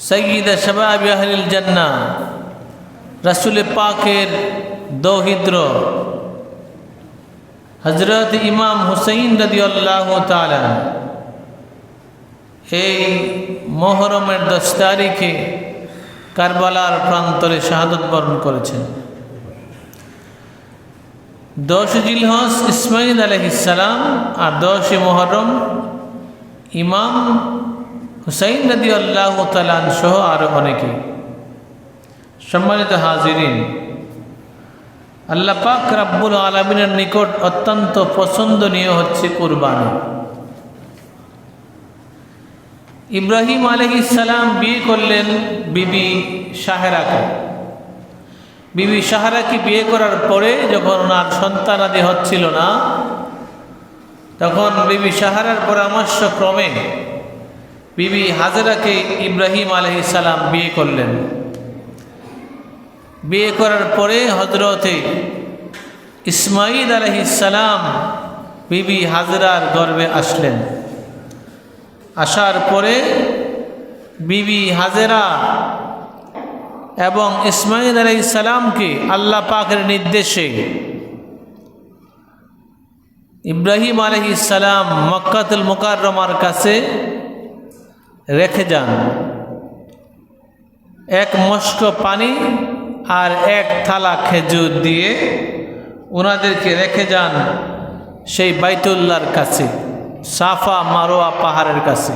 সৈয়দ শাবাব আহলিল জান্নাহ রাসূল পাকের দৌহিত্র হযরত ইমাম হুসাইন রাদিয়াল্লাহু তাআলা এই মুহররমের 10 তারিখে কারবালার প্রান্তরে শাহাদত বরণ করেছেন। 10 জিলহজ ইসমাঈল আলাইহিস সালাম আর 10 মুহররম ইমাম হুসাইন রাদিয়াল্লাহু তাআলা সহ আরো অনেকে। সম্মানিত হাজিরিন, আল্লাহ পাক রব্বুল আলামিনের নিকট অত্যন্ত পছন্দনীয় হচ্ছে কুরবানি। ইব্রাহিম আলাইহিস সালাম বিয়ে করলেন বিবি সাহেরাকে। বিবি সাহেরাকে বিয়ে করার পরে যখন ওনার সন্তানাদি হচ্ছিল না, তখন বিবি সাহেরার পরামর্শ ক্রমে বিবি হাজেরাকে ইব্রাহিম আলাইহিস সালাম বিয়ে করলেন। বিয়ে করার পরে হযরতে ইসমাঈল আলাইহিস সালাম বিবি হাজেরার গর্ভে আসলেন। আসার পরে বিবি হাজেরা এবং ইসমাঈল আলাইহিস সালামকে আল্লাহ পাকের নির্দেশে ইব্রাহিম আলাইহিস সালাম মক্কাতুল মুকাররমার কাছে রেখে যান। এক মস্ক পানি আর এক থালা খেজুর দিয়ে ওনাদেরকে রেখে যান সেই বাইতুল্লাহর কাছে, সাফা মারোয়া পাহাড়ের কাছে।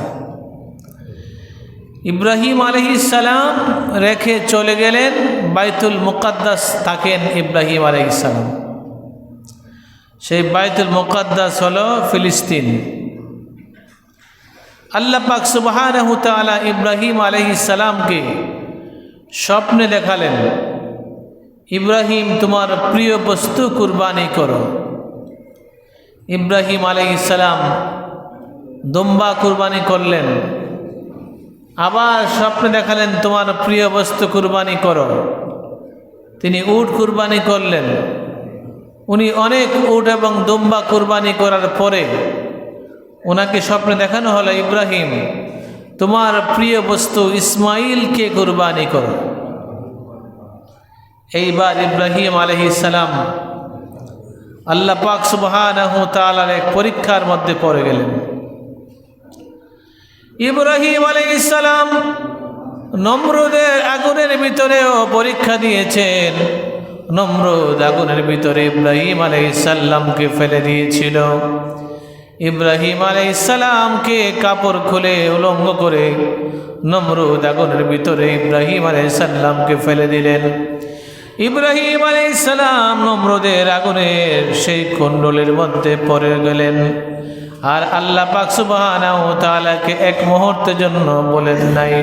ইব্রাহিম আলাইহিস সালাম রেখে চলে গেলেন। বাইতুল মুকাদ্দাস থাকেন ইব্রাহিম আলাইহিস সালাম। সেই বাইতুল মুকাদ্দাস হলো ফিলিস্তিন। আল্লাহ পাক সুবহানাহু ওয়া তাআলা ইব্রাহিম আলাইহিস সালামকে স্বপ্নে দেখালেন, ইব্রাহিম তোমার প্রিয় বস্তু কুরবানি করো। ইব্রাহিম আলাইহিস সালাম দুম্বা কুরবানি করলেন। আবার স্বপ্নে দেখালেন তোমার প্রিয় বস্তু কুরবানি করো। তিনি উট কুরবানি করলেন। উনি অনেক উট এবং দুম্বা কুরবানি করার পরে ওনাকে স্বপ্নে দেখানো হলো, ইব্রাহিম তোমার প্রিয় বস্তু ইসমাঈলকে কুরবানি করো। এইবার ইব্রাহিম আলাইহিস সালাম আল্লাহ পাক সুবহানাহু ওয়া তাআলার এক পরীক্ষার মধ্যে পড়ে গেলেন। ইব্রাহিম আলাইহিস সালাম নমরুদের আগুনের ভিতরেও পরীক্ষা দিয়েছেন। নমরুদ আগুনের ভিতরে ইব্রাহিম আলাইহিস সালামকে ফেলে দিয়েছিল। ইব্রাহিম আলাইহিস সালামকে কাপড় খুলে উলঙ্গ করে নমরুদ আগুনের ভিতরে ইব্রাহিম আলাইহিস সালামকে ফেলে দিলেন। ইব্রাহিম আলাইহিস সালাম নমরুদের আগুনের সেই কুণ্ডলের মধ্যে পড়ে গেলেন। আর আল্লাহ পাক সুবহানাহু ওয়া তাআলাকে এক মুহূর্তের জন্য বলেন নাই।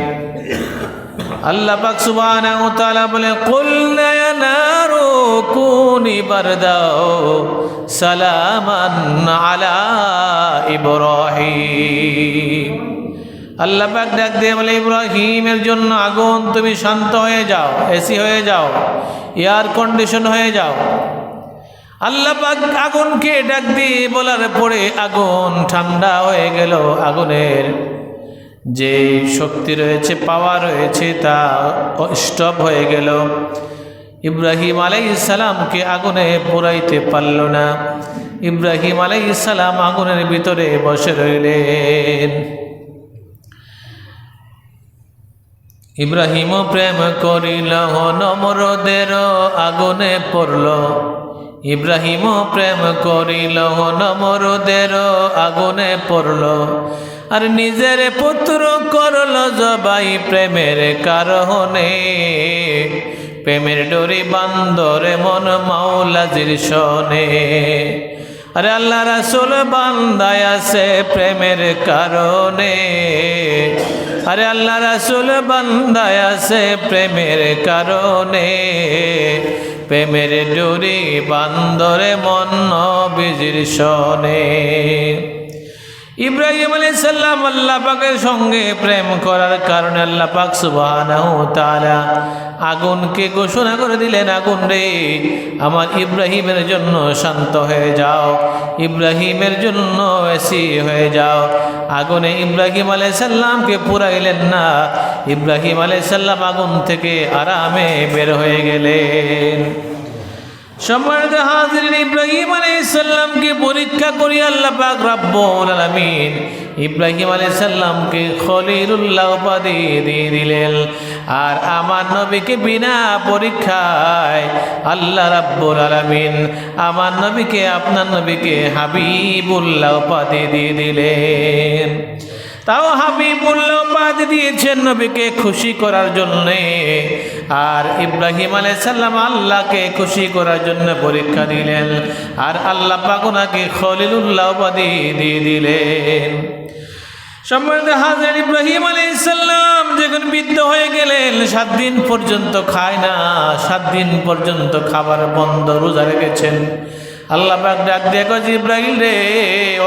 আল্লাহ পাক সুবহানাহু ওয়া তাআলা বলে, কুলনা ইয়া নারু কুনি বারদাও সালামান আলা ইব্রাহিম। আল্লাহ পাক ডাক দিয়ে বলে, ইব্রাহিমের জন্য আগুন তুমি শান্ত হয়ে যাও, এসি হয়ে যাও, এয়ার কন্ডিশন হয়ে যাও। আল্লাহ পাক আগুনকে ডাক দিয়ে বলার পরে আগুন ঠান্ডা হয়ে গেল। আগুনের যে শক্তি রয়েছে, পাওয়ার রয়েছে, তা স্টপ হয়ে গেল। ইব্রাহিম আলাইহিস সালামকে আগুনে পোড়াইতে পারল না। ইব্রাহিম আলাইহিস সালাম আগুনের ভিতরে বসে রইলেন। ইব্রাহিম প্রেম করিল, নমরুদের আগুনে পড়ল। ইব্রাহিম প্রেম করিল, নমরুদের আগুনে পড়ল। আর নিজের পুত্র করল জবাই প্রেমের কারণে। প্রেমের ডোরি বান্দরে মন মাওলাজির শোনে। আরে আল্লাহ রাসূল বান্দায় আছে প্রেমের কারণে। আরে আল্লাহ রাসূল বান্দায় আছে প্রেমের কারণে। প্রেমের ডোরি বান্দরে মন নবীজির শোনে। ইব্রাহিম আলাইহিস সালাম আল্লাহ পাকের সঙ্গে প্রেম করার কারণে আল্লাহ পাক সুবহানাহু ওয়া তাআলা আগুনকে ঘোষণা করে দিলেন, আগুন রে আমার ইব্রাহিমের জন্য শান্ত হয়ে যাও, ইব্রাহিমের জন্য এসি হয়ে যাও। আগুনে ইব্রাহিম আলাইহিস সালামকে পুরাইলেন না, ইব্রাহিম আলাইহিস সালাম আগুন থেকে আরামে বের হয়ে গেলেন। সম্মানিত হাজিরিন, ইব্রাহিম আলাইহিস সালামকে পরীক্ষা করি আল্লাহ পাক রব্বুল আলামিন ইব্রাহিম আলাইহিস সালামকে খলিলুল্লাহ উপাধি দিয়ে দিলেন। আর আমার নবীকে বিনা পরীক্ষায় আল্লাহ রাব্বুল আলামিন আমার নবীকে, আপনার নবীকে হাবিবুল্লাহ উপাধি দিয়ে দিলেন। তাও হাবিবুল্লাহ উপাধি দিয়েছেন নবীকে খুশি করার জন্যে। আর ইব্রাহিম আলাইহিস সালাম আল্লাহকে খুশি করার জন্য পরীক্ষা দিলেন, আর আল্লাহ পাক ওনাকে খলিলুল্লাহ উপাধি দিয়ে দিলেন। সম্মানিত হাজির, ইব্রাহিম আলাইহিস সালাম যখন বৃদ্ধ হয়ে গেলেন, 7 দিন পর্যন্ত খায় না, 7 দিন পর্যন্ত খাবার বন্ধ, রোজা রেখেছেন। আল্লাহ পাক ডাক দিয়ে কয়, জিব্রাইল রে,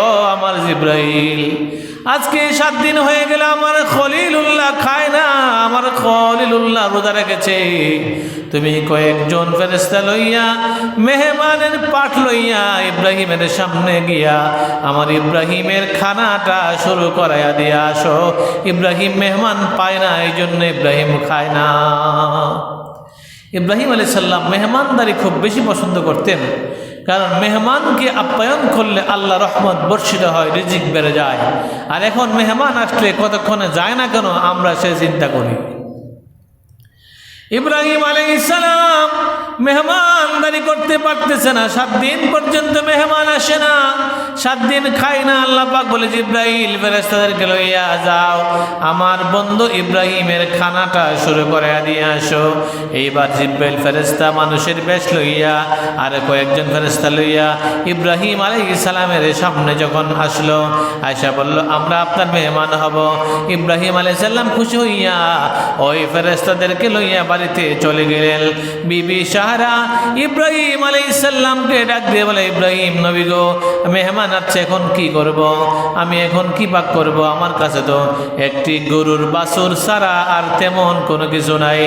ও আমার জিব্রাইল, আজকে 7 দিন হয়ে গেল আমার খলিলুল্লাহ খায় না, আমার খলিলুল্লাহ রোজা রেখেছে। তুমি কয়েকজন ফেরেশতা লইয়া, মেহমানের পাঠ লইয়া ইব্রাহিমের সামনে গিয়া আমার ইব্রাহিমের খানাটা শুরু করাইয়া দিয়া আসো। ইব্রাহিম মেহমান পায় না, এই জন্য ইব্রাহিম খায় না। ইব্রাহিম আলাইহিস সালাম মেহমানদারি খুব বেশি পছন্দ করতেন, কারণ মেহমানকে আপ্যায়ন করলে আল্লাহ রহমত বর্ষিত হয়, রিজিক বেড়ে যায়। আর এখন মেহমান আসলে কতক্ষণে যায় না কেন, আমরা সে চিন্তা করি। ইব্রাহিম আলাইহিস সালাম মেহমানদারি করতে পারতেছে না, 7 দিন পর্যন্ত মেহমান আসে না, 7 দিন খায় না। আল্লাহ পাক বলে, জিব্রাইল ফেরেশতাদেরকে লইয়া যাও, আমার বন্ধু ইব্রাহিমের খানাটা শুরু করে দিয়ে আসো। এইবার জিব্রাইল ফেরেশতা মানুষের বেশ লইয়া আর কয়েকজন ফেরেশতা লইয়া ইব্রাহিম আলাইহিস সালামের সামনে যখন আসলো, আয়েশা বলল, আমরা আপনার মেহমান হব। ইব্রাহিম আলাইহিস সালাম খুশি হইয়া ওই ফেরেশতাদেরকে লইয়া বাড়িতে চলে গেলেন। বিবি সাহারা ইব্রাহিম আলাইহিস সালামকে ডাক দিয়ে বলে, ইব্রাহিম নবী গো, মেহমান আসছে, এখন কি করব? আমি এখন কি পাক করব? আমার কাছে তো একটি গরুর বাছুর ছাড়া আর তেমন কোনো কিছু নাই।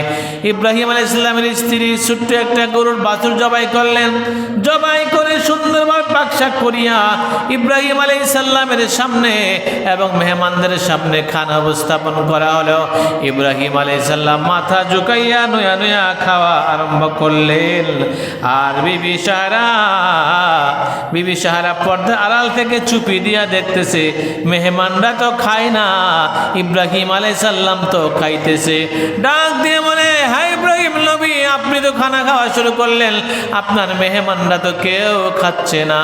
ইব্রাহিম আলাইহিস সালামের স্ত্রী ছোট্ট একটা গরুর বাছুর জবাই করলেন, জবাই করে সুন্দরভাবে পাকশাক করিয়া ইব্রাহিম আলাইহিস সালামের সামনে এবং মেহমানদের সামনে খানা উপস্থাপন করা হলো। ইব্রাহিম আলাইহিস সালাম মাথা ঝুঁকাইয়া নয়া নয়া খাওয়া আরম্ভ করলেন। আর বিবি সাহারা পর্দা আড়াল থেকে চুপি দিয়া দেখতেছে, মেহমানরা তো খায় না, ইব্রাহিম আলাইহিস সালাম তো খাইতেছে। ডাক দিয়ে বলে, হাই ইব্রাহিম নবী, আপনি তো খানা খাওয়া শুরু করলেন, আপনার মেহমানরা তো কেউ খাচ্ছে না।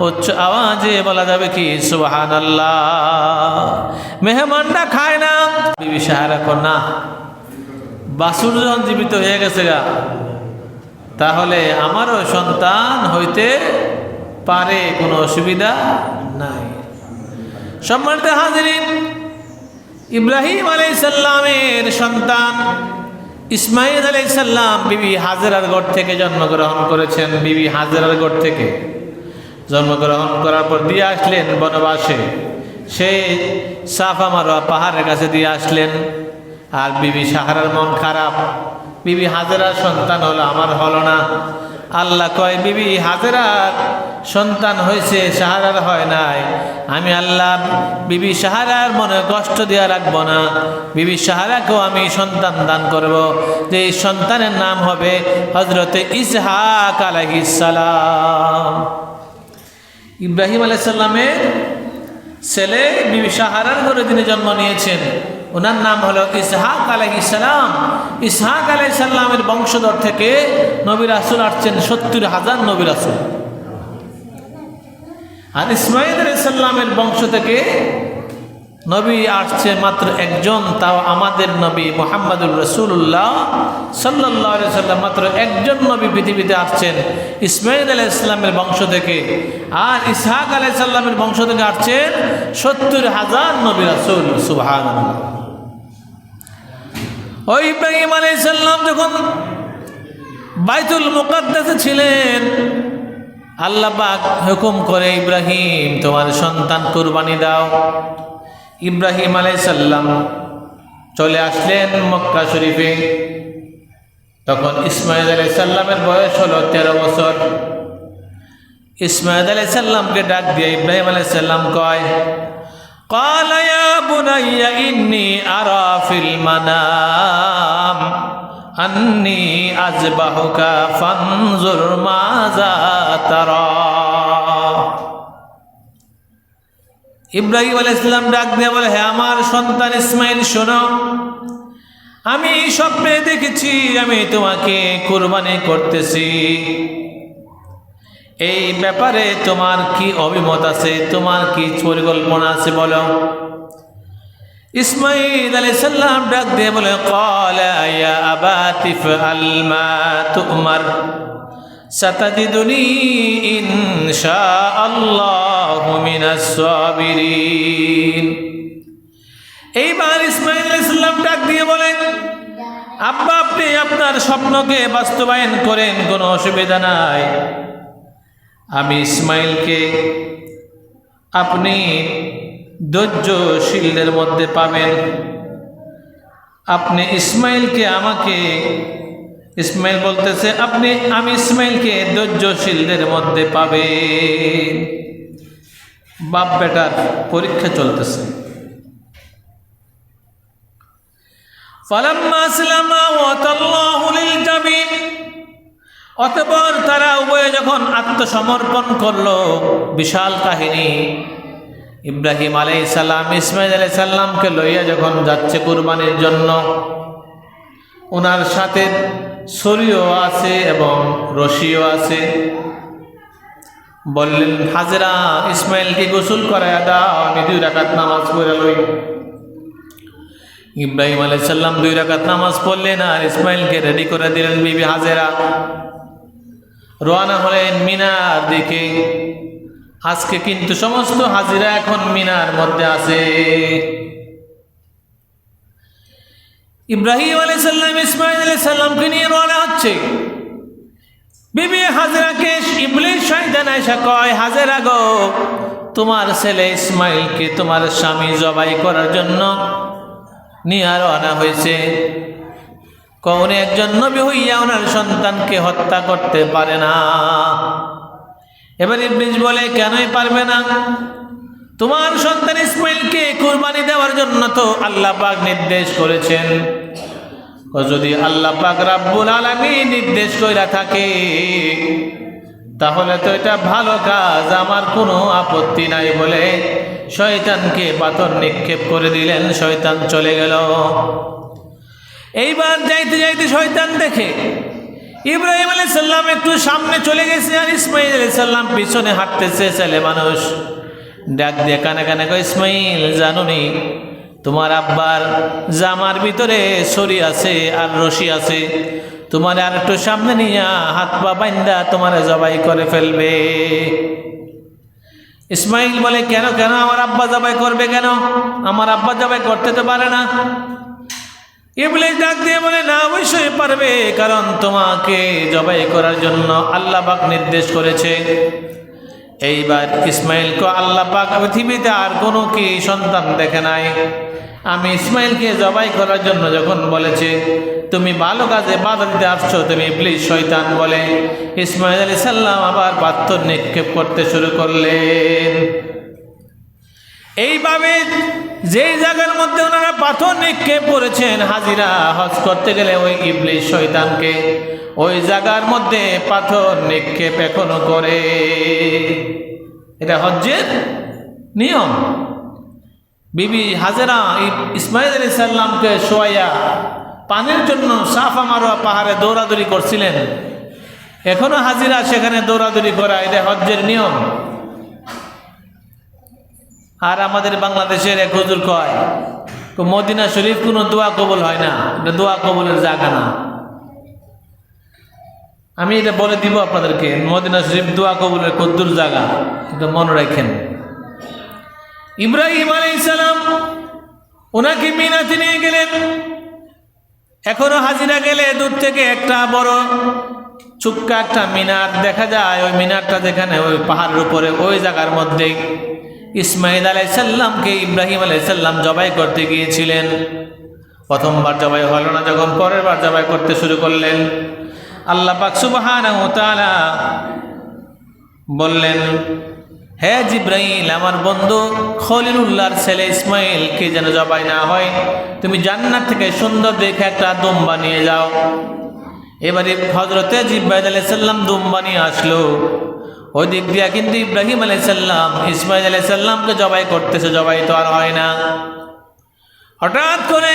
উচ্চ আওয়াজে বলা যাবে কি সুবহানাল্লাহ, মেহমানরা খায় না। বিবি সাহারা কর না, বাছুর যখন জীবিত হয়ে গেছে গা, তাহলে আমারও সন্তান হইতে পারে, কোনো অসুবিধা নাই। সম্মানিত হাজিরিন, ইব্রাহিম আলাইহিস সালামের সন্তান ইসমাঈল আলাইহিস সালাম বিবি হাজেরার ঘর থেকে জন্মগ্রহণ করেছেন। বিবি হাজেরার ঘর থেকে জন্মগ্রহণ করার পর দিয়ে আসলেন বনবাসে, সেই সাফা মারোয়া পাহাড়ের কাছে দিয়ে আসলেন। আর বিবি সাহারার মন খারাপ, বিবি হাজেরার সন্তান হলো, আমার হলো না। আল্লাহ কয়, বিবি হাজেরার সন্তান হয়েছে, সাহারার হয় নাই। আমি আল্লাহ বিবি সাহারার মনে কষ্ট দেওয়া রাখবো না, বিবি সাহারাকেও আমি সন্তান দান করব, যে এই সন্তানের নাম হবে হযরতে ইসহাক আলাইহিস সালাম। ইব্রাহিম আলাইহিস সালামের ছেলে বিবি সাহারার ঘরে তিনি জন্ম নিয়েছেন, ওনার নাম হলো ইসহাক আলাইহিস সালাম। ইসহাক আলাইহিস সালামের বংশধর থেকে নবী রাসূল আসছেন 70,000 নবী রাসূল। আর ইসমাঈল আলাইহিস সালামের বংশ থেকে নবী আসছে মাত্র একজন, তাও আমাদের নবী মুহাম্মদুর রাসূলুল্লাহ সাল্লাল্লাহু আলাইহি সাল্লাম, মাত্র একজন নবী পৃথিবীতে আসছেন ইসমাঈল আলাইহিস সালামের বংশ থেকে। আর ইসহাক আলাইহিস সালামের বংশ থেকে আসছেন 70,000 নবী রাসূল। সুবহানাল্লাহ। ওই ইব্রাহিম আলাইহিস সালাম যখন বাইতুল মুকাদ্দাসে ছিলেন, আল্লাহ পাক হুকুম করে, ইব্রাহিম তোমার সন্তান কুরবানি দাও। ইব্রাহিম আলাইহিস সালাম চলে আসলেন মক্কা শরীফে। তখন ইসমাঈল আলাইহিস সালামের বয়স হলো 13 বছর। ইসমাঈল আলাইহিস সালামকে ডাক দিয়ে ইব্রাহিম আলাইহিস সালাম কয়, قال يا بني إني أرى في المنام أني أذبحك فانظر ماذا ترى ইব্রাহিম আলাইহিস সালাম ডাক দিয়ে বলে, হে আমার সন্তান ইসমাইল শোনো, আমি স্বপ্নে দেখেছি আমি তোমাকে কুরবানি করতেছি। এই ব্যাপারে তোমার কি অভিমত আছে, তোমার কি পরিকল্পনা আছে বলো। ইসমাইল আলাইহিস সালাম ডাক দিয়ে বলে, ক্বালা ইয়া আবাতি ফাআল মা তু'মার সাতাজিদুনি ইনশাআল্লাহু মিনাস সাবিরিন। এইবার ইসমাইল আলাইহিস সালাম ডাক দিয়ে বলেন, আব্বা আপনি আপনার স্বপ্নকে বাস্তবায়ন করেন, কোনো অসুবিধা নাই। আমি ইসমাইলকে আপনি ধৈর্যশীলদের মধ্যে পাবেন। আপনি ইসমাইলকে আমাকে, ইসমাইল বলতেছে আমি ইসমাইলকে ধৈর্যশীলদের মধ্যে পাবেন। বাপ বেটার পরীক্ষা চলতেছে। ফালাম্মা আসলামা ওয়া তাল্লাহু লিল জাবিন, অতঃপর তারা উভয়ে যখন আত্মসমর্পণ করলো, বিশাল কাহিনী। ইব্রাহিম আলাইহিস সালাম ইসমাইল আলাইহিস সালামকে লইয়া যখন যাচ্ছে কুরবানির জন্য, ওনার সাথে ছুরিও আছে এবং রশিও আছে। বললেন, হাজেরা ইসমাইলকে গোসল করাইয়া দাও, আমি 2 রাকাত নামাজ পড়ে লই। ইব্রাহিম আলাইহিস সালাম 2 রাকাত নামাজ পড়লেন আর ইসমাইলকে রেডি করে দিলেন। বিবি হাজেরা রওনা হলেন মিনার দিকে। আজকে কিন্তু সমস্ত হাজিরা এখন মিনার মধ্যে আছে। ইব্রাহিম আলাইহিস সালাম ইসমাইল আলাইহিস সালামকে নিয়ে রওনা হচ্ছে। বিবি হাজেরাকে ইবলিস শয়তান এসে কয়, হাজেরা গো, তোমার ছেলে ইসমাইলকে তোমার স্বামী জবাই করার জন্য নিয়ে রওনা হয়েছে। উনি একজন নবী হইয়া ওনার সন্তানকে হত্যা করতে পারে না। এবার ইবলিস বলে, কেনই পারবে না? তোমার সন্তান ইসমাইলকে কুরবানি দেওয়ার জন্য তো আল্লাহ পাক নির্দেশ করেছেন। যদি আল্লাহ পাক রাব্বুল আলামিন নির্দেশ কইরা থাকে তাহলে তো এটা ভালো কাজ, আমার কোনো আপত্তি নাই বলে শয়তানকে পাথর নিক্ষেপ করে দিলেন। শয়তান চলে গেল। এইবার যাইতে যাইতে শয়তান দেখে ইব্রাহিম আলাইহিস সালাম একটু সামনে চলে গেছে আর ইসমাইল আলাইহিস সালাম পিছনে হাঁটতেছে। ছেলে মানুষ ডাক দিয়ে কানে কানে কয়, ইসমাইল জানুনি তোমার আব্বার জামার ভিতরে ছুরি আছে আর রশি আছে, তোমার আর একটু সামনে নিয়ে হাত পা বাইন্দা তোমার জবাই করে ফেলবে। ইসমাইল বলে, কেন কেন আমার আব্বা জবাই করবে কেন? আমার আব্বা জবাই করতে তো পারে না। ইবলিস ডাক দিয়ে বলে, না অবশ্যই পারবে, কারণ তোমাকে জবাই করার জন্য আল্লাহ পাক নির্দেশ করেছে। এইবার ইসমাইলকে আল্লাহ পাক পৃথিবীতে আর কোনো কি সন্তান দেখে নাই। আমি ইসমাইলকে জবাই করার জন্য যখন বলেছে, তুমি ভালো কাজে বাধা দিতে আসছো তুমি ইবলিস শয়তান বলে ইসমাইল আলাইহিস সালাম আবার পাথর নিক্ষেপ করতে শুরু করলেন। এইভাবে যেই জায়গার মধ্যে ওনারা পাথর নিক্ষেপ করেছেন, হাজিরা হজ করতে গেলে ওই ইবলিস শয়তানকে ওই জায়গার মধ্যে পাথর নিক্ষেপ এখনো করে। এটা হজ্জের নিয়ম। বিবি হাজেরা ইসমাইল আলাইহিস সালামকে শোয়াইয়া পানির জন্য সাফা মারোয়া পাহাড়ে দৌড়াদৌড়ি করছিলেন। এখনো হাজিরা সেখানে দৌড়াদৌড়ি করা, এটা হজ্জের নিয়ম। আর আমাদের বাংলাদেশের এক হুজুর কয়, মদিনা শরীফ কোনো দোয়া কবুল হয় না, এটা দোয়া কবুলের জায়গা না। আমি এটা বলে দিব আপনাদেরকে, মদিনা শরীফ দোয়া কবুলের কদ্দুর জায়গা, এটা মনে রাখেন। ইব্রাহিম আলাইহিস সালাম ওনাকে মিনাতে নিয়ে গেলেন। এখনো হাজিরা গেলে দূর থেকে একটা বড় চুক্কা একটা মিনার দেখা যায়। ওই মিনারটা যেখানে ওই পাহাড়ের উপরে ওই জায়গার মধ্যে ইসমাইল আলাইহিস সালামকে ইব্রাহিম আলাইহিস সালাম জবাই করতে গিয়েছিলেন। প্রথমবার জবাই হলো না, যখন পরের বার জবাই করতে শুরু করলেন, আল্লাহ পাক সুবহানাহু ওয়া তাআলা বললেন, হে জিব্রাইল, আমার বন্ধু খলিলুল্লাহর ছেলে ইসমাইলকে যেন জবাই না হয়, তুমি জান্নাত থেকে সুন্দর দেখে একটা দুম্বা নিয়ে যাও। এবারে হযরতে জিব্রাইল আলাইহিস সালাম দুম্বা নিয়ে আসলো। ওই দিক দিয়া কিন্তু ইব্রাহিম আলাইহিস সালাম ইসমাইল আলাইহিস সালামকে জবাই করতেছে, জবাই তো আর হয় না। হঠাৎ করে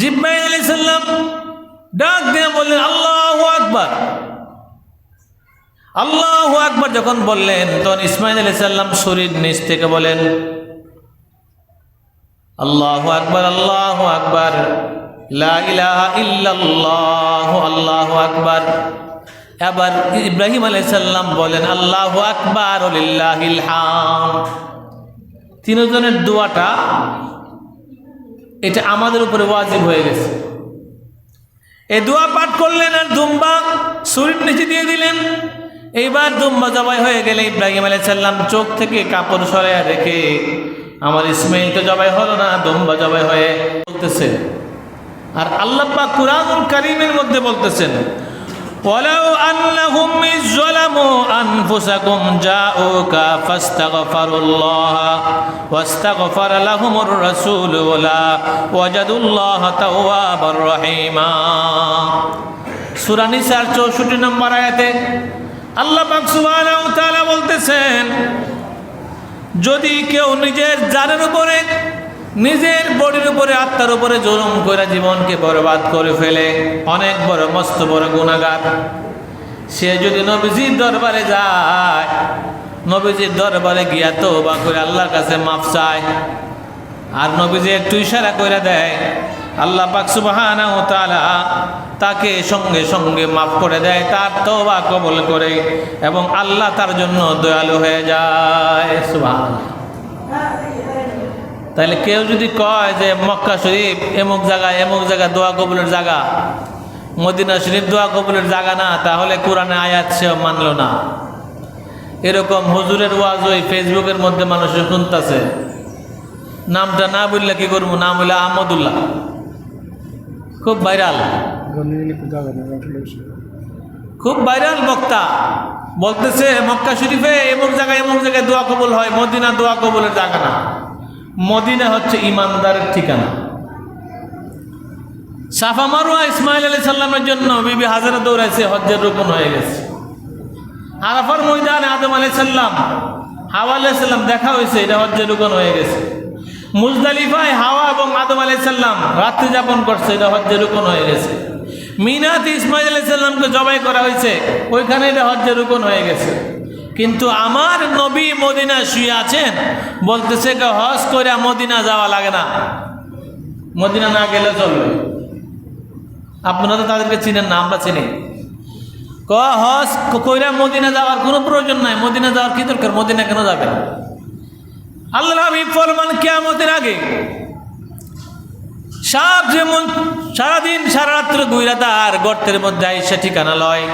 জিব্রাইল আলাইহিস সালাম ডাক দিয়ে বললেন, আল্লাহু আকবার, আল্লাহু আকবার। যখন বললেন তখন ইসমাইল আলাইহিস সালাম শরীর নিচ থেকে বলেন, আল্লাহু আকবার, আল্লাহু আকবার, লা ইলাহা ইল্লাল্লাহ, আল্লাহু আকবার। এবার ইব্রাহিম আলাইহিস সালাম বলেন, আল্লাহু আকবার ওয়া লিল্লাহিল হামদ। তিনজনের দোয়াটা এটা আমাদের উপরে ওয়াজিব হয়ে গেছে। এই দোয়া পাঠ করলেন আর দুম্বা শরীর নিচে দিয়ে দিলেন। এইবার দুম্বা জবাই হয়ে গেলে ইব্রাহিম আলাইহিস সালাম চোখ থেকে কাপড় সরাইয়া রেখে, আমার ইসমাইল তো জবাই হলো না, দুম্বা জবাই হয়ে বলতেছে। আর আল্লাহ পাক কুরআনুল কারীমের মধ্যে বলতেছেন, ওয়ালাউ আন্নাহুম ইযলামু আনফুসাকুম জাউকা ফাস্তাগফিরুল্লাহ ওয়াস্তাগফারা লাহুমুর রাসূল ওয়ালা ওয়াজাদুল্লাহ তাওয়াবার রহিমা। সূরা নিসার 64 নম্বর আয়াতে আল্লাহ পাক সুবহানাহু ওয়া তাআলা বলতেছেন, যদি কেউ নিজের জানের উপরে, নিজের বডির উপরে, আত্মার উপরে জুলুম করে জীবনকে বরবাদ করে ফেলে, অনেক বড় মস্ত বড় গুনাহগার, সে যদি নবীজির দরবারে যায়, নবীজির দরবারে গিয়া তওবা করে আল্লাহর কাছে মাফ চায়, আর নবীজি একটু ইশারা করে দেয়, আল্লাহ পাক সুবহানাহু ওয়া তাআলা তাকে সঙ্গে সঙ্গে মাফ করে দেয়, তার তওবা কবুল করে, এবং আল্লাহ তার জন্য দয়ালু হয়ে যায়। সুবহানাল্লাহ। তাহলে কেউ যদি কয় যে মক্কা শরীফ এমুক জায়গায় দোয়া কবুলের জায়গা, মদিনা শরীফ দোয়া কবুলের জায়গা না, তাহলে কোরআনে আয়াত সেও মানল না। এরকম হুজুরের ওয়াজ ওই ফেসবুকের মধ্যে মানুষ শুনতেছে। নামটা না বললে কি করবো, নাম হইলে আহমদুল্লাহ, খুব ভাইরাল, খুব ভাইরাল বক্তা। বলতেছে মক্কা শরীফে এমুক জায়গায় দোয়া কবুল হয়, মদিনা দোয়া কবুলের জায়গা না। মদিনা হচ্ছে ইমানদারের ঠিকানা। সাফা মারওয়া ইসমাইল আলাইহিস সালামের জন্য বিবি হাজারা দৌড়াইছে, হজ্জের রুকন হয়ে গেছে। আরাফার ময়দানে আদম আলাইহিস সালাম, হাওয়া আলাইহিস সালাম দেখা হয়েছে, এটা হজ্জের রুকন হয়ে গেছে। মুজদালিফায় হাওয়া এবং আদম আলাইহিস সালাম রাত্রি যাপন করছে, এটা হজ্জের রুকন হয়ে গেছে। মিনাতে ইসমাইল আলাইহিস সালামকে জবাই করা হয়েছে, ওইখানে এটা হজ্জের রুকন হয়ে গেছে। কিন্তু আমার নবী মদিনা শুয়ে আছেন, বলতেছে হজ করে মদিনা যাওয়া লাগে না, মদিনা না গেলে চলবে। আপনারা তো তাদেরকে চিনেন না, আমরা চিনি। হজ কইরা মদিনা যাওয়ার কোনো প্রয়োজন নাই, মদিনা যাওয়ার কি দরকার, মদিনা কেন যাবে? আল্লাহ হাবিব ফরমান কিয়ামতের আগে সাপ যেমন সারাদিন সারা রাত্র গুইরা তার গর্তের মধ্যে আইসা ঠিকানা লয়,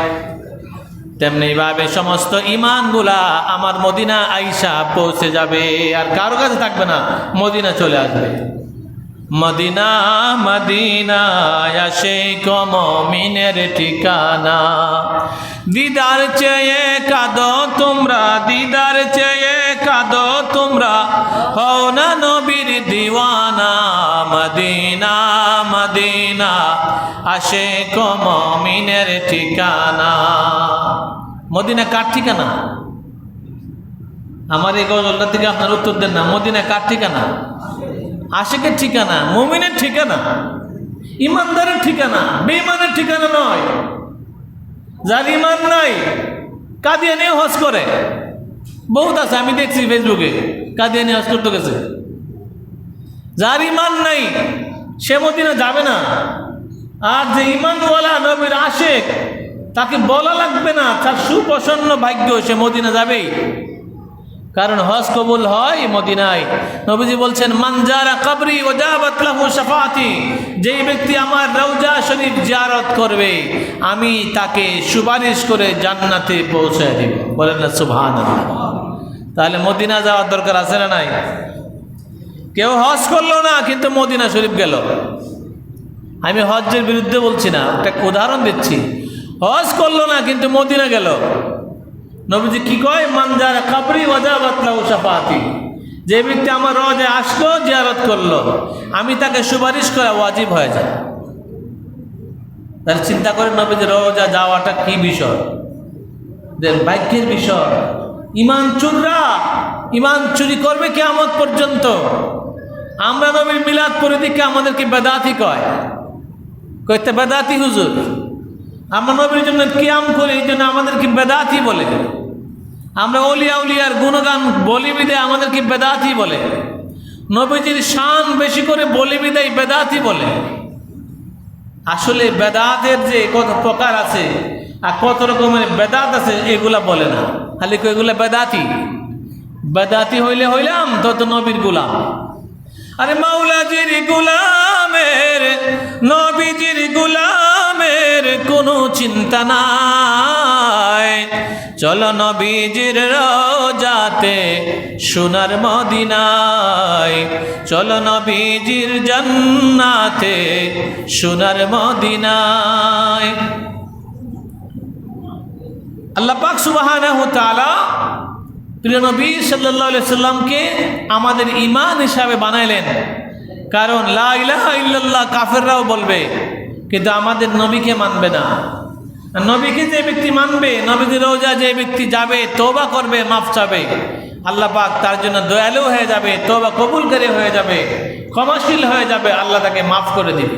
তেমনি ভাবে সমস্ত ঈমানগুলা আমার মদিনা আইসা পৌঁছে যাবে, আর কারো কাছে থাকবে না, মদিনা চলে আসবে। মদিনা মদিনা আশিক মুমিনের ঠিকানা, দিদার চেয়ে কাঁদো তোমরা, দিদার চেয়ে কাঁদো তোমরা, হও না নবীর দিওয়ানা। মদিনা মদিনা আশিক মুমিনের ঠিকানা। মদিনা কার ঠিকানা? আমার এই গজলটা থেকে আপনার উত্তর দেন না। মদিনা কার ঠিকানা? আশিকের ঠিকানা, মুমিনের ঠিকানা, ইমানদারের ঠিকানা, বেঈমানের ঠিকানা নয়। যার ইমান নাই কাদিয়ানি হজ করে, বহুত আছে, আমি দেখছি ফেসবুকে, কাদিয়ানি হজ করতে গেছে। যার ইমান নাই সে মদিনা যাবে না। আর যে ইমানওয়ালা নবীর আশিক, তাকে বলা লাগবে না, তার সুপ্রসন্ন ভাগ্য, সে মদিনা যাবেই। কারণ হজ কবুল হয় মদিনায়। নবীজি বলছেন, মান যারা কবরি ওয়াজাবাত লাহু শাফাআতি, যেই ব্যক্তি আমার রওজা শরীফ জিয়ারত করবে, আমি তাকে সুপারিশ করে জান্নাতে পৌঁছে দেব। বলেন না সুবহানাল্লাহ। তাহলে মদিনা যাওয়ার দরকার আছে না নাই? কেউ হজ করলো না কিন্তু মদিনা শরীফ গেল। আমি হজ্জের বিরুদ্ধে বলছি না, একটা উদাহরণ দিচ্ছি। হজ করলো না কিন্তু মদিনা গেল, নবীজি কি কয়, মানজার কাবরি ওয়াজাবাত লাহু শাফাআতি, যে ব্যক্তি আমার রওজায় আসলো, জিয়ারত করলো, আমি তাকে সুপারিশ করা ওয়াজিব হয়ে যায়। তাহলে চিন্তা করে নবীজির রওজা যাওয়াটা কি বিষয়, ভাগ্যের বিষয়। ইমান চুররা ইমান চুরি করবে কিয়ামত পর্যন্ত। আমরা নবীর মিলাদ পড়ে দিকে আমাদেরকে বেদাতি কইতে বেদাতি হুজুর। আমরা নবীর জন্য কিয়াম করি, এই জন্য আমাদেরকে বেদাতি বলে। আমরা অলিয়া উলিয়ার গুণগান বলি বিদে আমাদেরকে বেদাতি বলে। নবীজির শান বেশি করে বলি বিদায় বেদাতি বলে। আসলে বেদাতের যে কত প্রকার আছে আর কত রকমের বেদাত আছে এগুলা বলে না, খালি এগুলা বেদাতি হইলাম তত নবীর গোলাম। আরে মাওলাজির গোলামের নবীজির গোলামের কোনো চিন্তা নাই। চলো নবীজির রওজাতে সোনার মদিনায়, চলো নবীজির জান্নাতে সোনার মদিনায়। আল্লাহ পাক সুবহানাহু ওয়া তাআলা প্রিয় নবী সাল্লাল্লাহু আলাইহি সাল্লামকে আমাদের ঈমান হিসাবে বানাইলেন। কারণ লা ইলাহা ইল্লাল্লাহ কাফেররাও বলবে, কিন্তু আমাদের নবীকে মানবে না। নবীকে যে ব্যক্তি মানবে, নবীর রওজা যে ব্যক্তি যাবে, তওবা করবে, মাফ চাবে, আল্লাহ পাক তার জন্য দয়ালু হয়ে যাবে, তওবা কবুলকারী হয়ে যাবে, ক্ষমাশীল হয়ে যাবে, আল্লাহ তাকে মাফ করে দিবে।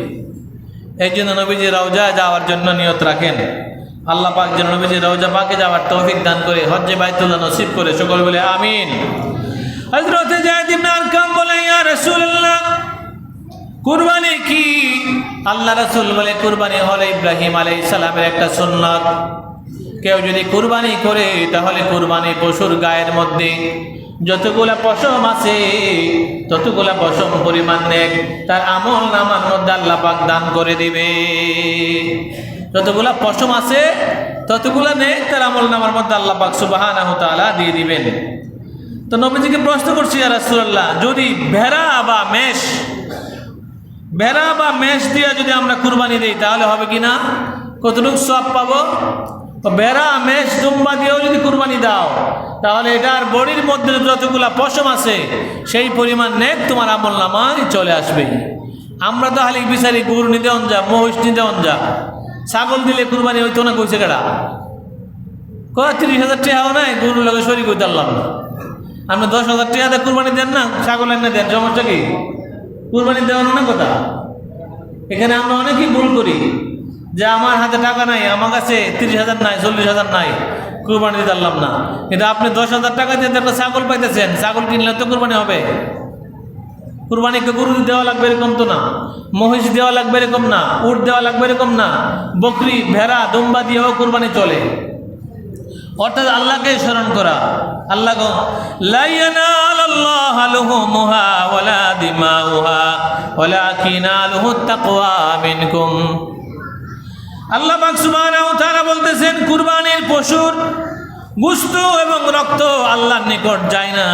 এই জন্য নবীজির রওজা যাওয়ার জন্য নিয়ত রাখেন। আল্লাহ পাক যেন নবীজির রওজা পাকে যাওয়ার তৌফিক দান করে, হজ্জে বাইতুল্লাহ নসিব করে, সকল বলে আমিন। হযরত যায়েদ ইবনে আরকাম বলে, ইয়া রাসূলুল্লাহ, কুরবানি কি? আল্লাহ রাসূল বলে, কুরবানি হলো ইব্রাহিম আলাইহিস সালামের একটা সুন্নাত। কেউ যদি কুরবানি করে তাহলে কুরবানি পশুর গায়ের মধ্যে যতগুলা পশম আছে ততগুলা পশম পরিমাণ নেক তার আমল নামার মধ্যে আল্লাহ পাক দান করে দিবে। যতগুলা পশম আছে ততগুলা নেক তার আমল নামার মধ্যে আল্লাহ পাক সুবহানাহু ওয়া তাআলা দিয়ে দিবেন। তো নবীজিকে প্রশ্ন করছি, ইয়া রাসূলুল্লাহ, যদি ভেড়া বা মেষ দিয়ে যদি আমরা কুরবানি দিই তাহলে হবে কিনা? কতটুকু সওয়াব পাবো? তো ভেড়া, মেষ, দুম্বা দিয়েও যদি কুরবানি দাও তাহলে এটার বডির মধ্যে যতগুলা পশম আছে সেই পরিমাণ নেক তোমার আমল নামায় চলে আসবে। আমরা তো হালি বিচারি গরু নিতে যা, মহিষ নিতে যা, ছাগল দিলে কুরবানি হইতো না, কইছে কেডা? 30,000 টাকাও নাই, গরুর লগে শরীক হইতে পারলাম না। আপনি 10,000 টাকা দিয়ে কুরবানি দেন না, ছাগল এনে দেন, সমস্যা কি? কুরবানি দেওয়ানো না কথা। এখানে আমরা অনেকেই ভুল করি যে আমার হাতে টাকা নাই, আমার কাছে 30,000 নাই, 40,000 নাই, কুরবানি দিতে পারলাম না। কিন্তু আপনি 10,000 টাকা দিয়ে একটা ছাগল পাইতেছেন, ছাগল কিনলে তো কুরবানি হবে। কুরবানিকে গরু দেওয়া লাগবে এরকম তো না, মহিষ দেওয়া লাগবে এরকম না, উট দেওয়া লাগবে এরকম না, বকরি, ভেড়া, দুম্বা দিয়েও কুরবানি চলে। অর্থাৎ আল্লাহকে স্মরণ করা। আল্লাহ লা ইয়ানালাল্লাহু লুহুমুহা ওয়ালা দিমাউহা ওয়ালাকিন আলহুত তাকওয়া মিনকুম। আল্লাহ পাক সুবহানাহু ওয়া তাআলা বলতেছেন, কুরবানির পশুর গোশত এবং রক্ত আল্লাহর নিকট যায় না।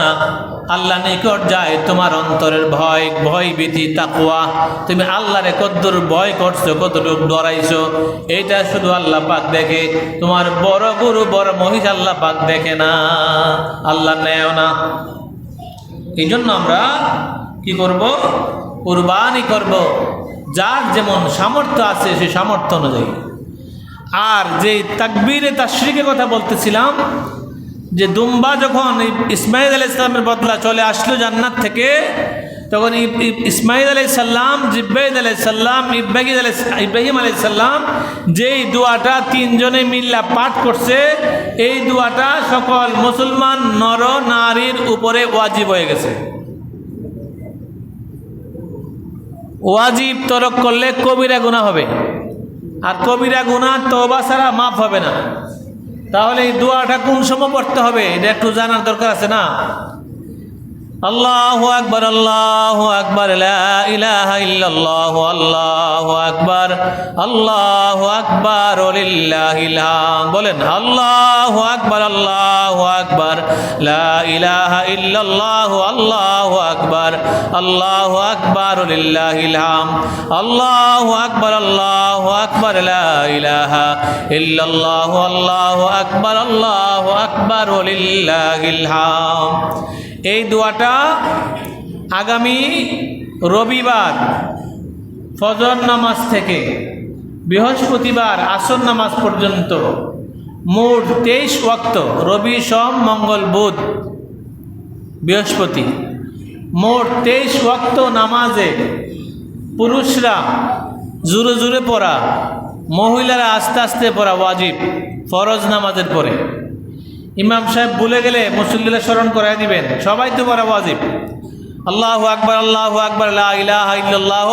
আল্লাহর নিকট যায় তোমার অন্তরের ভয় ভীতি, তাকওয়া। তুমি আল্লাহরে কতদূর ভয় করছো, কতটুকু ডরাইছো, এইটা শুধু আল্লাহ পাক দেখে। তোমার বড় গরু, বড় মহিষ আল্লাহ পাক দেখে না, আল্লাহ নেও না। এই জন্য আমরা কি করব? কুরবানি করব, যার যেমন সামর্থ্য আছে সেই সামর্থ্য অনুযায়ী। আর যে তাকবীরে তাশরিকের কথা বলতেছিলাম, যে দুম্বা যখন ইসমাইল আলাইহিস সালামের বদলা চলে আসলো জান্নাত থেকে, তখন ইসমাইল আলাইহিস সালাম, জিব্রাইল আলাইহিস সালাম, ইব্রাহিম আলাইহিস সালাম যেই দোয়াটা তিনজনে মিল্লা পাঠ করছে, এই দোয়াটা সকল মুসলমান নর নারীর উপরে ওয়াজিব হয়ে গেছে। ওয়াজিব তরক করলে কবিরা গুনাহ হবে, আর কবিরা গুনাহ তওবা ছাড়া মাফ হবে না। তাহলে এই দোয়াটা কোন সময় পড়তে হবে এটা একটু জানার দরকার আছে না? আল্লাহু আকবার, আল্লাহু আকবার, লা ইলাহা ইল্লাল্লাহু, আল্লাহু আকবার, আল্লাহু আকবার, ওয়ালিল্লাহিল হামদ। বলেন আল্লাহু আকবার, আল্লাহু আকবার, লা ইলাহা ইল্লাল্লাহু, আল্লাহু আকবার, আল্লাহু আকবার, ওয়ালিল্লাহিল হামদ। আল্লাহু আকবার, আল্লাহু আকবার, লা ইলাহা ইল্লাল্লাহু, আল্লাহু আকবার, আল্লাহু আকবার, ওয়ালিল্লাহিল হামদ। এই দোয়াটা আগামী রবিবার ফজর নামাজ থেকে বৃহস্পতিবার আসর নামাজ পর্যন্ত মোট 23 ওয়াক্ত, রবি সোম মঙ্গল বুধ বৃহস্পতি, মোট 23 ওয়াক্ত নামাজে পুরুষরা জোরে জোরে পড়া, মহিলারা আস্তে আস্তে পড়া ওয়াজিব ফরজ নামাজের পরে। ইমাম সাহেব ভুলে গেলে মুসল্লিরা স্মরণ করাই দিবেন, সবাই তো পড়া ওয়াজিব। আল্লাহু আকবার, আল্লাহু আকবার, লা ইলাহা ইল্লাল্লাহ,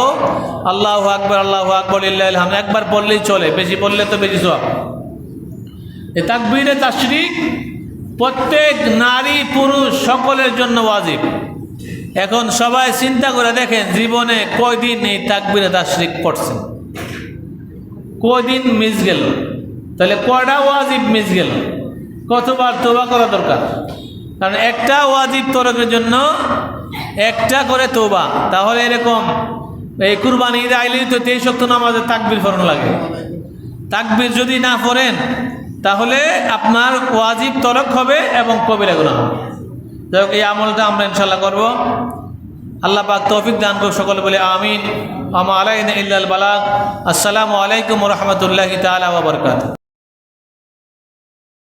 আল্লাহু আকবার, আল্লাহু আকবার, লিল্লাহিল হামদ। একবার পড়লেই চলে, বেশি পড়লে তো বেশি সওয়াব। এই তাকবীরে তাশরিক প্রত্যেক নারী পুরুষ সকলের জন্য ওয়াজিব। এখন সবাই চিন্তা করে দেখেন জীবনে কয়দিন এই তাকবীরে তাশরিক পড়ছেন, কয়দিন মিস গেল, তাহলে কয়টা ওয়াজিব মিস গেল, কতবার তওবা করা দরকার। কারণ একটা ওয়াজিব তরকের জন্য একটা করে তওবা। তাহলে এরকম এই কুরবানি ঈদ আইলেই তো 23 ওয়াক্ত নামাজে তাকবীর পড়ানো লাগে। তাকবীর যদি না পড়েন তাহলে আপনার ওয়াজিব তরক হবে এবং কবিরা গুনাহ হবে। যাই হোক, এই আমলটা আমরা ইনশাআল্লাহ করব। আল্লাহ পাক তৌফিক দান করুন, সকলে বলে আমিন। আমা আলাইনা ইল্লাল বালাগ। আসসালামু আলাইকুম ওয়া রাহমাতুল্লাহি তাআলা ওয়া বারাকাতুহু।